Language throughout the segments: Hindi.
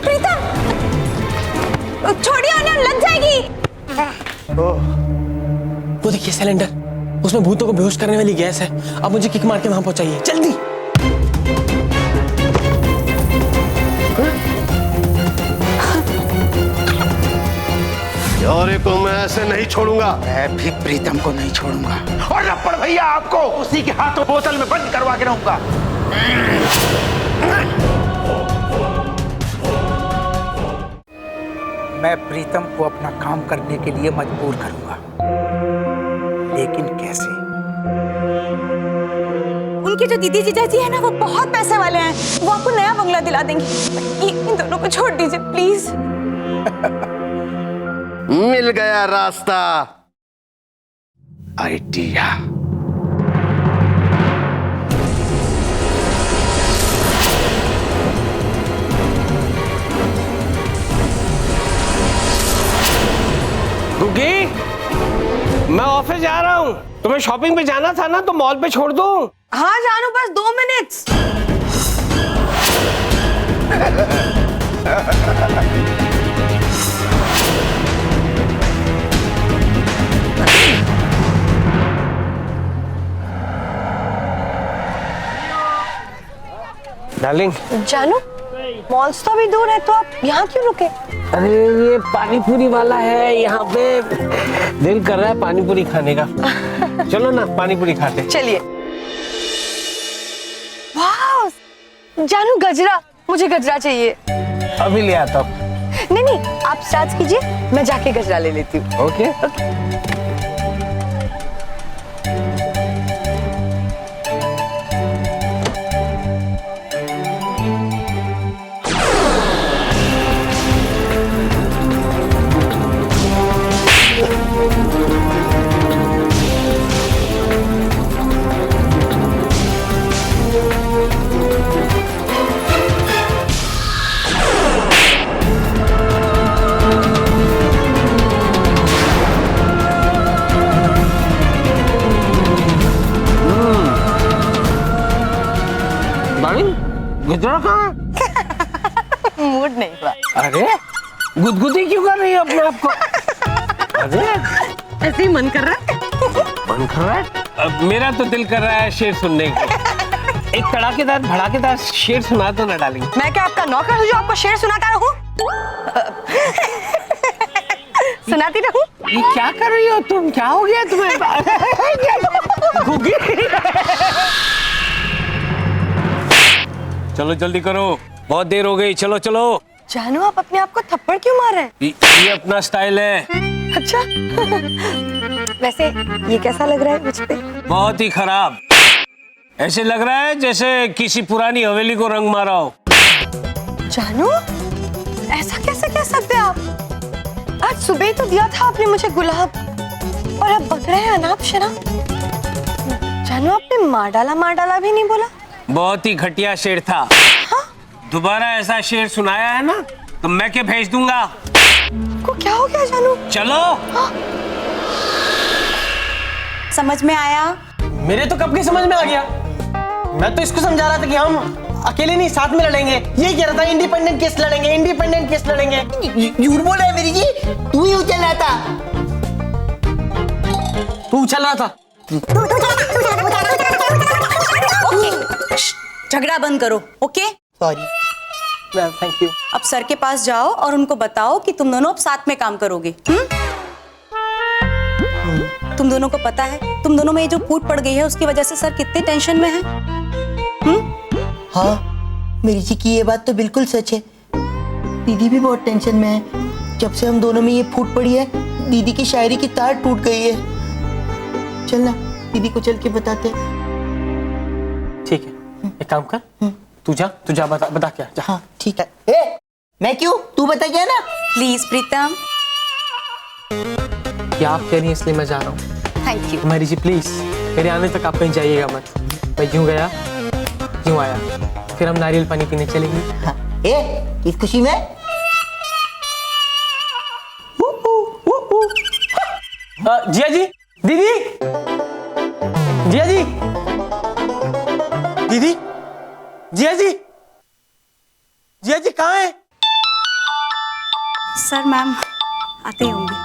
प्रीतम छोड़िए, उन्हें लग जाएगी। वो देखिए सिलेंडर, उसमें भूतों को बेहोश करने वाली गैस है। अब मुझे किक मार के वहां पहुंचाइए जल्दी। यारे को मैं ऐसे नहीं छोड़ूंगा। मैं भी प्रीतम को नहीं छोड़ूंगा। और रप्पड़ भैया आपको उसी के हाथों बोतल में बंद करवा के रहूंगा। मैं प्रीतम को अपना काम करने के लिए मजबूर करूंगा, लेकिन कैसे? उनके जो दीदी जीजाजी है ना, वो बहुत पैसे वाले हैं। वो आपको नया बंगला दिला देंगे। इन दोनों को छोड़ दीजिए प्लीज। मिल गया रास्ता, आइडिया। गुग्गी, मैं ऑफिस जा रहा हूँ। तुम्हें शॉपिंग पे जाना था ना, तो मॉल पे छोड़ दूँ? हाँ जानू, बस 2 मिनट्स। डार्लिंग। जानू, मॉल्स तो अभी दूर है, तो आप यहाँ क्यों रुके? अरे ये पानी पूरी वाला है, यहाँ पे दिल कर रहा है पानी पूरी खाने का। चलो ना पानी पूरी खाते। चलिए। वाह जानू, गजरा, मुझे गजरा चाहिए। अभी ले आता हूँ। नहीं नहीं, आप स्टार्ट कीजिए, मैं जाके गजरा ले लेती हूँ। ओके। गुजरा कहाँ? मूड नहीं हुआ। अरे गुदगुदी क्यों कर रही है अपने आप को? अरे ऐसे ही मन कर रहा है। मन कर रहा है? अब मेरा तो दिल कर रहा है शेर सुनने को। एक तड़ाकेदार भड़ाकेदार शेर सुना तो ना डालेंगे। मैं क्या आपका नौकर हूँ जो आपको शेर सुनाता रहूं? सुनाती रहूं? ये क्या कर रही हो तुम? क्या हो गया तुम्हें? गुग्गी, चलो जल्दी करो, बहुत देर हो गई। चलो चलो। जानू, आप अपने आप को थप्पड़ क्यों मार रहे हैं? ये अपना स्टाइल है। अच्छा। वैसे ये कैसा लग रहा है मुझ पे? बहुत ही खराब। ऐसे लग रहा है जैसे किसी पुरानी हवेली को रंग मारा हो। जानू, ऐसा कैसे कह सकते हैं आप? आज सुबह ही तो दिया था आपने मुझे गुलाब, और अब बक रहे हैं अनाप शनाप। जानू, आपने मार डाला भी नहीं बोला। बहुत ही घटिया शेर था। हाँ? दोबारा ऐसा शेर सुनाया है ना, तो मैं के भेज दूंगा। को क्या हो गया जानू? चलो। हाँ? समझ में आया? मेरे तो कब की समझ में आ गया। मैं तो इसको समझा रहा था कि हम अकेले नहीं, साथ में लड़ेंगे। यही कह रहा था, इंडिपेंडेंट केस लड़ेंगे, इंडिपेंडेंट केस लड़ेंगे। झूठ बोल रहा है मेरी जी, तू ही उछल रहा था। तू उछल रहा था। झगड़ा बंद करो, ओके? सॉरी। Thank you. अब सर के पास जाओ और उनको बताओ कि तुम दोनों अब साथ में काम करोगे। तुम दोनों को पता है, तुम दोनों में ये जो फूट पड़ गई है, उसकी वजह से सर कितने टेंशन में है। हाँ, मेरी जी की ये बात तो बिल्कुल सच है। दीदी भी बहुत टेंशन में है। जब से हम दोनों में ये फूट पड़ी है, दीदी की शायरी की तार टूट गई है। चल ना, दीदी को चल के बताते हैं। ठीक है, एक काम कर, तू जा बता क्या जा। हाँ ठीक है। ए, मैं क्यों? तू बता क्या ना। प्लीज प्रीतम। क्या आप कह रही हैं इसलिए मैं जा रहा हूँ। Thank you. हमारी जी प्लीज, मेरे आने तक आप कहीं जाइएगा मत। मैं यूं गया यूं आया, फिर हम नारियल पानी पीने चलेंगे। हाँ। ए, इस खुशी में जिया जी, दीदी, जिया जी, दीदी, जिया जी, जिया जी कहाँ है? सर मैम आते ही होंगे।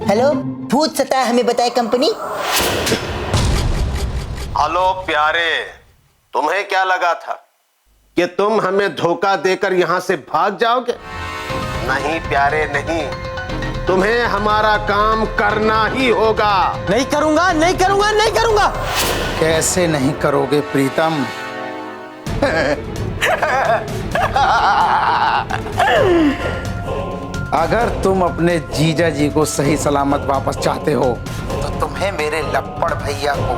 हेलो, भूत सता हमें बताए कंपनी। हेलो प्यारे, तुम्हें क्या लगा था कि तुम हमें धोखा देकर यहां से भाग जाओगे? नहीं प्यारे नहीं, तुम्हें हमारा काम करना ही होगा। नहीं करूंगा, नहीं करूंगा, नहीं करूंगा। कैसे नहीं करोगे प्रीतम? अगर तुम अपने जीजा जी को सही सलामत वापस चाहते हो तो तुम्हें मेरे लप्पड़ भैया को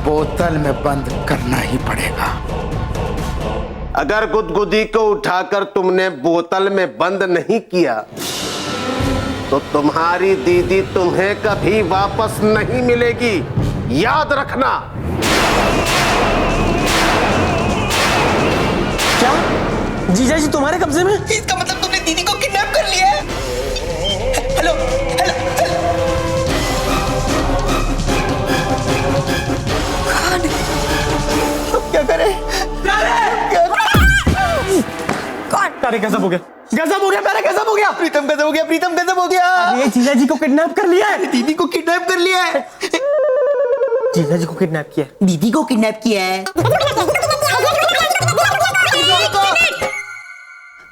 बोतल में बंद करना ही पड़ेगा। अगर गुदगुदी को उठाकर तुमने बोतल में बंद नहीं किया तो तुम्हारी दीदी तुम्हें कभी वापस नहीं मिलेगी, याद रखना। क्या जीजा जी तुम्हारे कब्जे में? इसका मतलब तुमने दीदी को किडनैप कर लिया है? हेलो हेलो अब क्या करें? अरे गजब हो गया, गजब हो गया, मेरा गजब हो गया। प्रीतम गजब हो गया, प्रीतम गजब हो गया। ये जीजा जी को किडनैप कर लिया है। दीदी को किडनैप कर लिया है। जीजा जी को किडनैप किया है। दीदी को किडनैप किया है।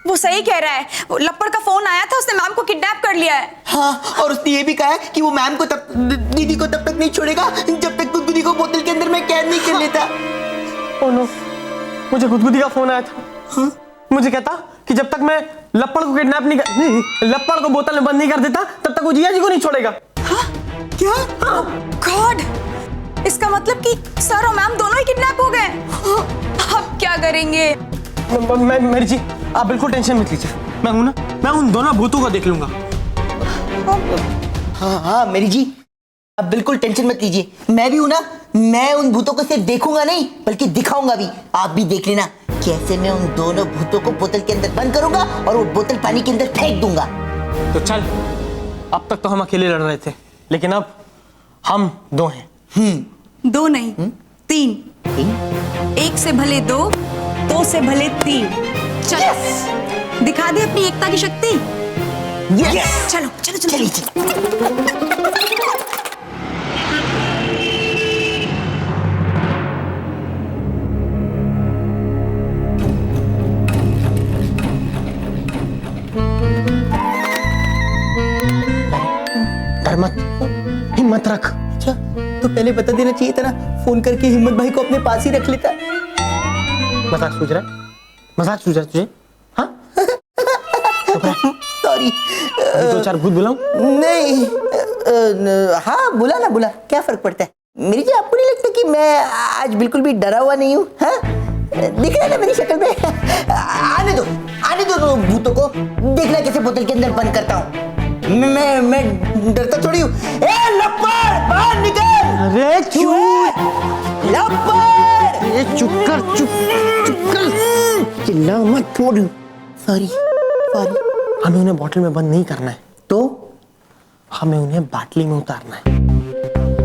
वो सही कह रहा है, वो लप्पड़ का फोन आया था, उसने मैम को किडनैप कर लिया है। हाँ, और उसने ये भी कहा है कि वो मैम को दीदी को तब तक नहीं छोड़ेगा जब तक गुदगुदी को बोतल के अंदर में कैद नहीं कर लेता। ओह नो, मुझे गुदगुदी का फोन आया था। हाँ? मुझे कहता कि जब तक मैं लप्पड़ को किडनैप नहीं, लप्पड़ को बोतल में बंद नहीं कर देता तब तक वो जिया जी को नहीं छोड़ेगा। हाँ? क्या? गॉड, इसका मतलब कि सर और मैम दोनों ही किडनैप हो गए। अब क्या करेंगे? मेरी जी आप बिल्कुल टेंशन मत लीजिए, मैं हूं ना, मैं उन दोनों भूतों को देख लूंगा। हाँ हाँ मेरी जी, आप बिल्कुल टेंशन मत लीजिए, मैं भी हूं ना। मैं उन भूतों को सिर्फ देखूंगा नहीं बल्कि दिखाऊंगा भी। आप भी देख लेना कैसे मैं उन दोनों भूतों को बोतल के अंदर बंद करूंगा और वो बोतल पानी के अंदर फेंक दूंगा। तो चल, अब तक तो हम अकेले लड़ रहे थे, लेकिन अब हम दो हैं। दो नहीं, तीन। एक से भले दो, दो से भले तीन। चलो दिखा दे अपनी एकता की शक्ति। यस, चलो चलो चलो, चलो। डर मत, हिम्मत रख। अच्छा, तो पहले बता देना चाहिए था ना, फोन करके हिम्मत भाई को अपने पास ही रख लेता। मजाक सूझ रहा है? मजाक सूझ रहा है तुझे? हाँ? सॉरी। दो चार भूत बुलाऊं? नहीं, हाँ बुला ना, बुला, क्या फर्क पड़ता है। मेरी जी आपको नहीं लगता कि मैं आज बिल्कुल भी डरा हुआ नहीं हूँ? हाँ, दिख रहा है ना मेरी शक्ल में। आने दो भूतों को, देखना कैसे बोतल के अंदर बंद करता हूँ। मैं डरता थोड़ी हूँ। ए लप्पड़, बाहर निकल। अरे चुप, लप्पड़, ये चुप कर, चुप कर, चिल्ला मत। छोड़। सॉरी। हमें उन्हें बॉटल में बंद नहीं करना है, तो हमें उन्हें बाटली में उतारना है।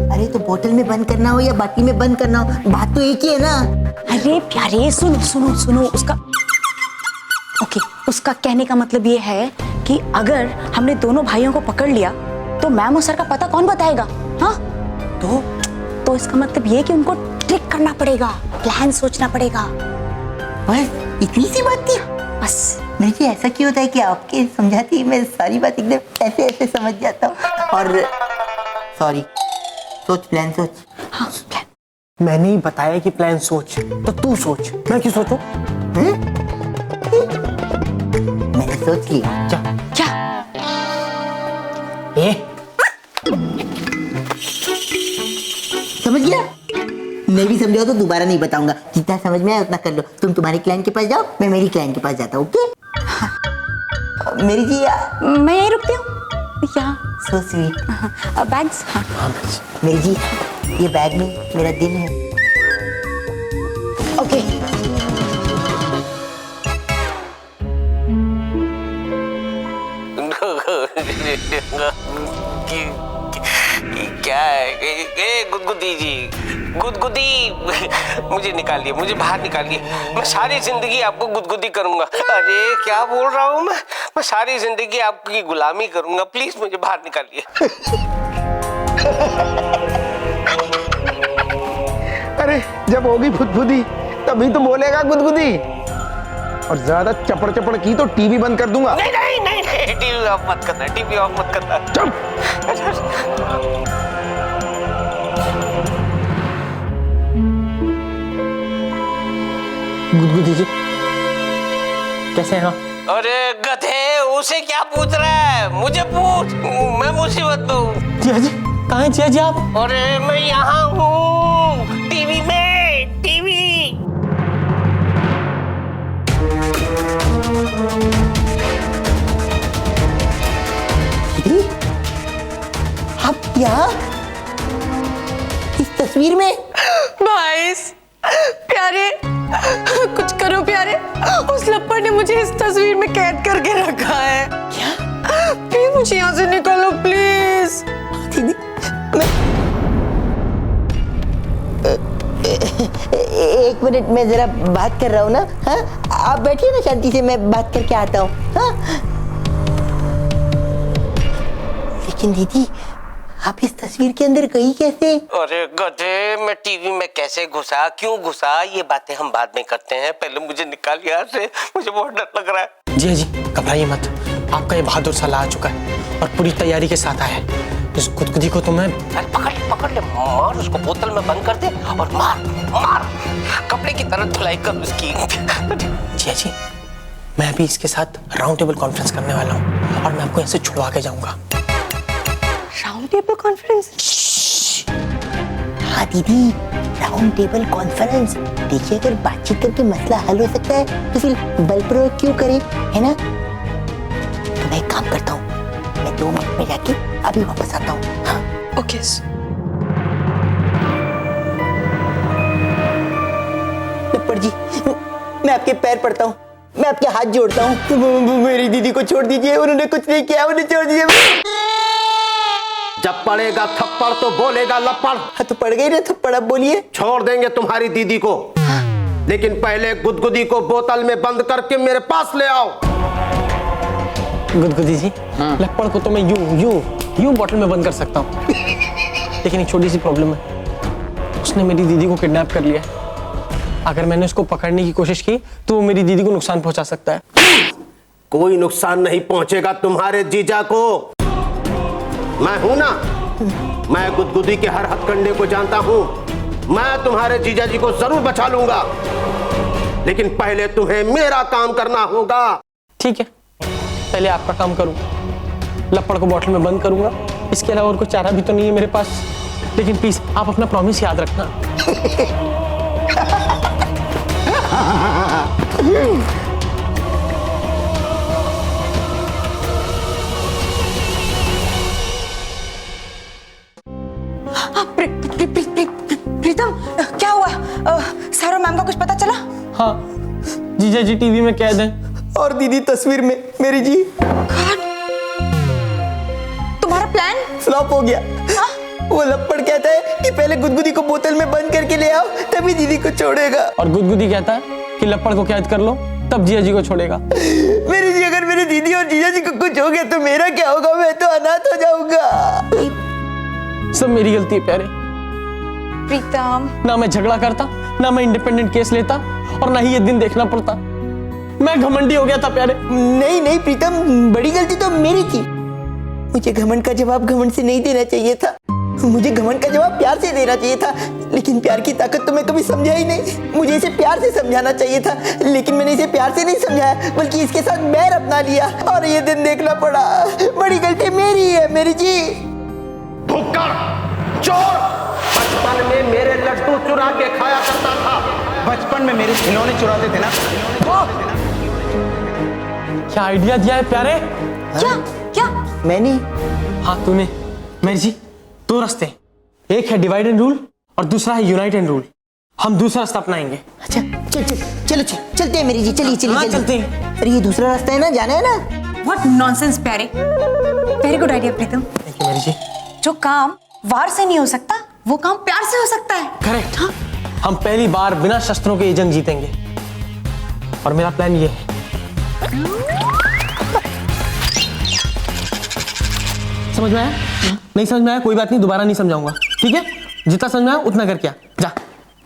अरे तो बोतल में बंद करना हो या बाटली में बंद करना हो, बात तो एक ही है ना। अरे प्यारे, सुनो सुनो सुनो, उसका कहने का मतलब ये है कि अगर हमने दोनों भाइयों को पकड़ लिया तो मैम और सर का पता कौन बताएगा? हाँ, तो इसका मतलब ये कि उनको ट्रिक करना पड़ेगा, प्लान सोचना पड़ेगा। बस इतनी सी बात थी। बस मुझे ऐसा क्यों होता है कि आपके समझाती मैं सारी बात एकदम ऐसे समझ जाता हूँ। और सॉरी, सोच, प्लान सोच। हाँ, प्लान। मैंने ही बताया कि प्लान सोच, तो तू सोच, मैं क्यों सोचूं? मैंने सोच लिया। क्या? समझ गया? नहीं भी समझाओ तो दोबारा नहीं बताऊंगा, जितना समझ में आया उतना कर लो। तुम तुम्हारे क्लाइंट के पास जाओ, मैं मेरी क्लाइंट के पास जाता हूँ। ओके मेरी जी? मैं यहीं रुकती हूँ यहाँ। So sweet. बैग्स? हाँ। मेरी जी, ये बैग में मेरा दिल है। ओके। ए गुदगुदी जी, गुदगुदी मुझे निकालिए, मुझे बाहर निकालिए। मैं सारी जिंदगी आपको गुदगुदी करूंगा। अरे क्या बोल रहा हूँ मैं सारी जिंदगी आपकी गुलामी करूंगा। प्लीज मुझे बाहर निकालिए। अरे जब होगी फुदफुदी तभी तो बोलेगा गुदगुदी। और ज्यादा चपड़ चपड़ की तो टीवी बंद कर दूंगा। नहीं नहीं नहीं, नहीं टीवी ऑफ मत करना, टीवी ऑफ मत करना। चुप। गुदगुदी जी कैसे हैं आप? अरे गधे, उसे क्या पूछ रहा है? मुझे पूछ, मैं मुसीबत में हूँ। जिया जी कहाँ हैं जिया जी आप? अरे मैं यहाँ हूँ, टीवी में, टीवी। आप यहाँ इस तस्वीर में? भाई प्यारे, कुछ करो प्यारे, उस लप्पड़ ने मुझे इस तस्वीर में कैद करके रखा है। क्या? प्लीज मुझे यहाँ से निकालो प्लीज। दीदी एक मिनट, मैं जरा बात कर रहा हूँ ना। हाँ, आप बैठिए ना शांति से, मैं बात करके आता हूँ। हाँ? लेकिन दीदी आप इस तस्वीर के अंदर गई कैसे? अरे गधे, मैं टीवी में कैसे घुसा, क्यों घुसा, ये बातें हम बाद में करते हैं। पहले मुझे निकाल यहाँ से, मुझे बहुत डर लग रहा है। जिया जी घबराइए मत, आपका ये बहादुर साला आ चुका है और पूरी तैयारी के साथ आया है। इस गुदगुदी को तो मैं पकड़ ले, मार उसको, बोतल में बंद कर दे और मार मार, कपड़े की तरह धुलाई कर उसकी। जिया जी मैं अभी इसके साथ राउंड टेबल कॉन्फ्रेंस करने वाला हूँ और मैं आपको ऐसे छुड़वा के जाऊंगा। Round table conference? हाँ दीदी, राउंड टेबल कॉन्फ्रेंस। देखिए अगर बातचीत करके मसला हल हो सकता है तो फिर बल प्रयोग क्यों करें, है ना? तो मैं एक काम करता हूँ, मैं 2 मिनट में जाके अभी वापस आता हूँ। हाँ ओके। लप्पड़ जी, मैं आपके पैर पड़ता हूँ, मैं आपके हाथ जोड़ता हूँ। मेरी दीदी को छोड़ दीजिए, उन्होंने कुछ नहीं किया, उन्हें छोड़ दीजिए। जब पड़ेगा थप्पड़ तो बोलेगा लप्पड़। हाँ तो पड़ गई ना थप्पड़, अब बोलिए। छोड़ देंगे तुम्हारी दीदी को, लेकिन पहले गुदगुदी को बोतल में बंद करके मेरे पास ले आओ। गुदगुदी जी लप्पड़ को तो मैं यूं बोतल में बंद कर सकता हूँ, लेकिन एक छोटी सी प्रॉब्लम है, उसने मेरी दीदी को किडनैप कर लिया है। अगर मैंने उसको पकड़ने की कोशिश की तो वो मेरी दीदी को नुकसान पहुंचा सकता है। कोई नुकसान नहीं पहुंचेगा तुम्हारे जीजा को, मैं हूं ना। मैं गुदगुदी के हर हथकंडे को जानता हूं। मैं तुम्हारे जीजा जी को जरूर बचा लूंगा, लेकिन पहले तुम्हें मेरा काम करना होगा। ठीक है, पहले आपका काम करूँ, लप्पड़ को बोतल में बंद करूंगा, इसके अलावा और कोई चारा भी तो नहीं है मेरे पास। लेकिन प्लीज आप अपना प्रॉमिस याद रखना। प्रीतम क्या हुआ? सर और मैम का कुछ पता चला? हाँ, जीजा जी टीवी में कैद हैं और दीदी तस्वीर में मेरी जी। तुम्हारा प्लान फ्लॉप हो गया। वो लप्पड़ कहता है कि पहले गुदगुदी को बोतल में बंद करके ले आओ, तभी दीदी को छोड़ेगा। और गुदगुदी कहता है कि लप्पड़ को कैद कर लो, तब जिया जी को छोड़ेगा। मेरी जी, अगर मेरी दीदी और जीजा जी को कुछ हो गया तो मेरा क्या होगा? मैं तो अनाथ हो जाऊंगा। सब मेरी गलती है प्यारे। प्रीतम, ना मैं झगड़ा करता, ना मैं इंडिपेंडेंट केस लेता, और ना ही ये दिन देखना पड़ता। मैं घमंडी हो गया था प्यारे। नहीं नहीं प्रीतम, बड़ी गलती तो मेरी थी। मुझे घमंड का जवाब घमंड से नहीं देना चाहिए था, मुझे घमंड का जवाब प्यार से देना चाहिए था। लेकिन प्यार की ताकत तो मैं कभी समझा ही नहीं। मुझे इसे प्यार से समझाना चाहिए था, लेकिन मैंने इसे प्यार से नहीं समझाया, बल्कि इसके साथ बैर अपना लिया और ये दिन देखना पड़ा। बड़ी गलती मेरी है मेरी जी। भुक्कड़, चोर, बचपन में मेरे लड्डू चुरा के खाया करता था। बचपन में मेरे खिलौने चुराते थे ना। क्या आइडिया दिया है प्यारे? क्या क्या? मैंने? हाँ तूने। मेरी जी, 2 रास्ते, एक है डिवाइड एंड रूल और दूसरा है यूनाइट एंड रूल। हम दूसरा रास्ता अपनाएंगे। अच्छा चलो चलते हैं मेरी जी, चलिए चलिए। हाँ, चलिए चलते हैं। अरे ये दूसरा रास्ता है ना, जाना है ना। व्हाट नॉनसेंस प्यारे, very good idea Pritam. Thank you मेरी जी। जो काम वार से नहीं हो सकता वो काम प्यार से हो सकता है। करेक्ट। हाँ, हम पहली बार बिना शस्त्रों के ये जंग जीतेंगे और मेरा प्लान ये है। समझ में आया? नहीं समझ में आया कोई बात नहीं, दोबारा नहीं समझाऊंगा, ठीक है? जितना समझ में आया उतना कर क्या जा।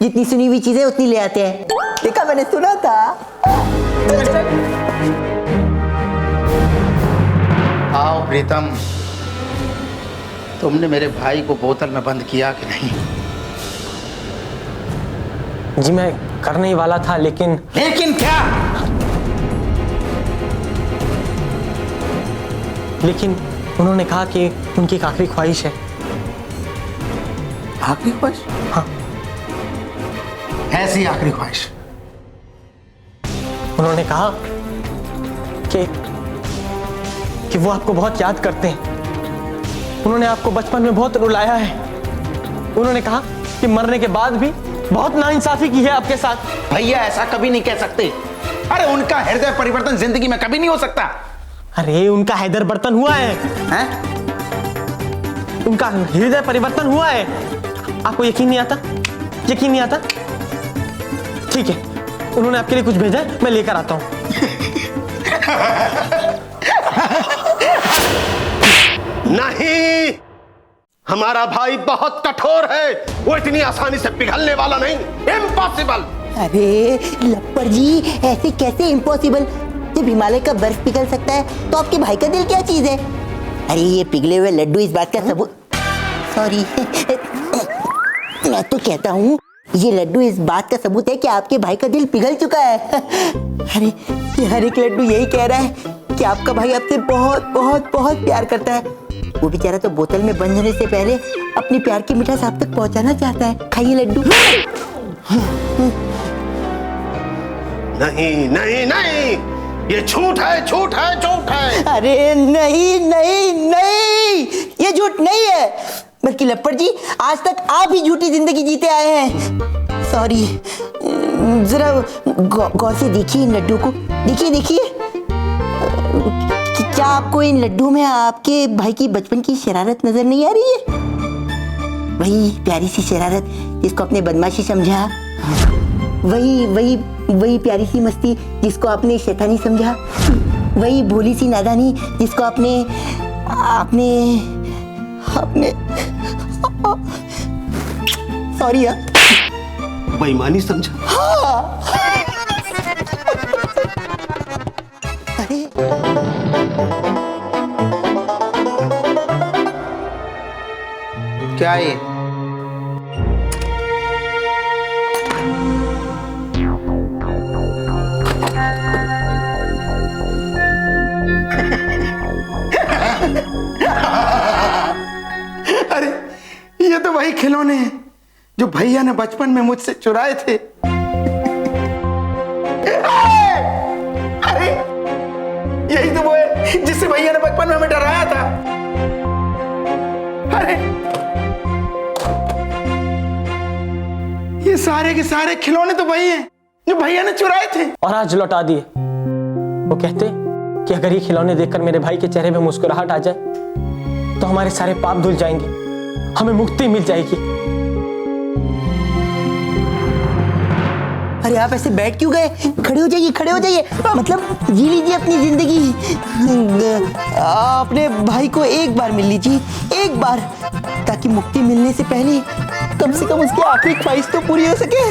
जितनी सुनी हुई चीजें उतनी ले आते हैं। देखा, मैंने सुना था। आओ प्रीतम, तुमने मेरे भाई को बोतल में बंद किया कि नहीं? जी मैं करने ही वाला था, लेकिन क्या? लेकिन उन्होंने कहा कि उनकी एक आखिरी ख्वाहिश है। आखिरी ख्वाहिश? हाँ, ऐसी आखिरी ख्वाहिश? उन्होंने कहा कि वो आपको बहुत याद करते हैं। उन्होंने आपको बचपन में बहुत रुलाया है। उन्होंने कहा कि मरने के बाद भी बहुत नाइंसाफी की है आपके साथ। भैया ऐसा कभी नहीं कह सकते। अरे उनका हृदय परिवर्तन जिंदगी में कभी नहीं हो सकता। अरे उनका हृदय परिवर्तन हुआ है, उनका हृदय परिवर्तन हुआ है। आपको यकीन नहीं आता? यकीन नहीं आता? ठीक है, उन्होंने आपके लिए कुछ भेजा है, मैं लेकर आता हूं। नहीं, हमारा भाई बहुत कठोर है, वो इतनी आसानी से पिघलने वाला नहीं। इम्पॉसिबल। अरे लप्पर जी, ऐसे कैसे इम्पॉसिबल? जब हिमालय का बर्फ पिघल सकता है तो आपके भाई का दिल क्या चीज है? अरे ये पिघले हुए लड्डू इस बात का सबूत। सॉरी, मैं तो कहता हूँ ये लड्डू इस बात का सबूत है कि आपके भाई का दिल पिघल चुका है। अरे ये हर एक लड्डू यही कह रहा है कि आपका भाई आपसे बहुत बहुत बहुत प्यार करता है। वो बेचारा तो बोतल में बंद होने से पहले अपनी प्यार की मिठास आप तक पहुंचाना चाहता है। खाइए लड्डू। नहीं नहीं नहीं, ये झूठ है, झूठ है, झूठ है। अरे नहीं नहीं नहीं, ये झूठ नहीं है, बल्कि लप्पर जी आज तक आप ही झूठी जिंदगी जीते आए हैं। सॉरी, जरा गौर से देखिए इन लड्डू को। देखिए देखिए, क्या आपको इन लड्डू में आपके भाई की बचपन की शरारत नजर नहीं आ रही है? वही प्यारी सी शरारत जिसको आपने बदमाशी समझा, वही वही वही प्यारी सी मस्ती जिसको आपने शैतानी समझा, वही भोली सी नादानी जिसको आपने आपने आपने सॉरी यार, बेईमानी समझा। हाँ। अरे क्या ये? अरे ये तो वही खिलौने हैं जो भैया ने बचपन में मुझसे चुराए थे। अरे यही तो वो है जिससे भैया ने बचपन में हमें डराया था। अरे ये सारे के सारे खिलौने तो वही हैं जो भैया ने चुराए थे और आज लौटा दिए। वो कहते कि अगर ये खिलौने देखकर मेरे भाई के चेहरे पे मुस्कुराहट आ जाए तो हमारे सारे पाप धुल जाएंगे, हमें मुक्ति मिल जाएगी। अरे आप ऐसे बैठ क्यों गए? खड़े हो जाइए, खड़े हो जाइए। मतलब जी लीजिए अपनी जिंदगी। अपने भाई को एक बार मिल लीजिए, एक बार, ताकि मुक्ति मिलने से पहले कम से कम उसकी आखिरी ख्वाहिश तो पूरी हो सके।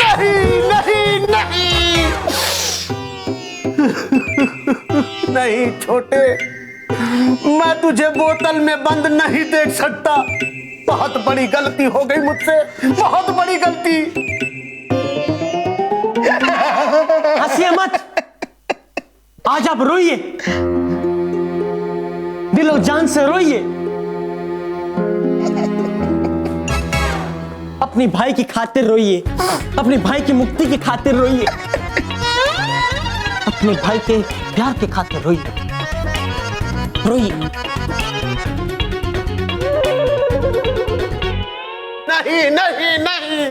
नहीं नहीं नहीं नहीं छोटे, मैं तुझे बोतल में बंद नहीं देख सकता। बहुत बड़ी गलती हो गई मुझसे, बहुत बड़ी गलती। हंसिए मत, आज आप रोइए, दिलो जान से रोइए। अपनी भाई की खातिर रोइए, अपने भाई की मुक्ति की खातिर रोइए, अपने भाई के प्यार के खातिर रोइए, रोइए। नहीं नहीं नहीं।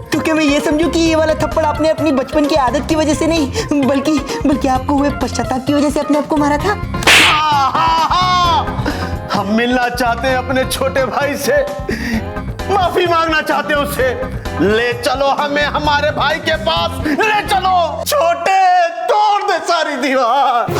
तो क्या मैं ये समझूं कि ये वाला थप्पड़ आपने अपनी बचपन की आदत की वजह से नहीं, बल्कि आपको हुए पश्चाताप की वजह से अपने आप को मारा था? हम मिलना चाहते हैं अपने छोटे भाई से, माफी मांगना चाहते हैं उससे। ले चलो हमें हमारे भाई के पास, ले चलो। छोटे, तोड़ दे सारी दीवार।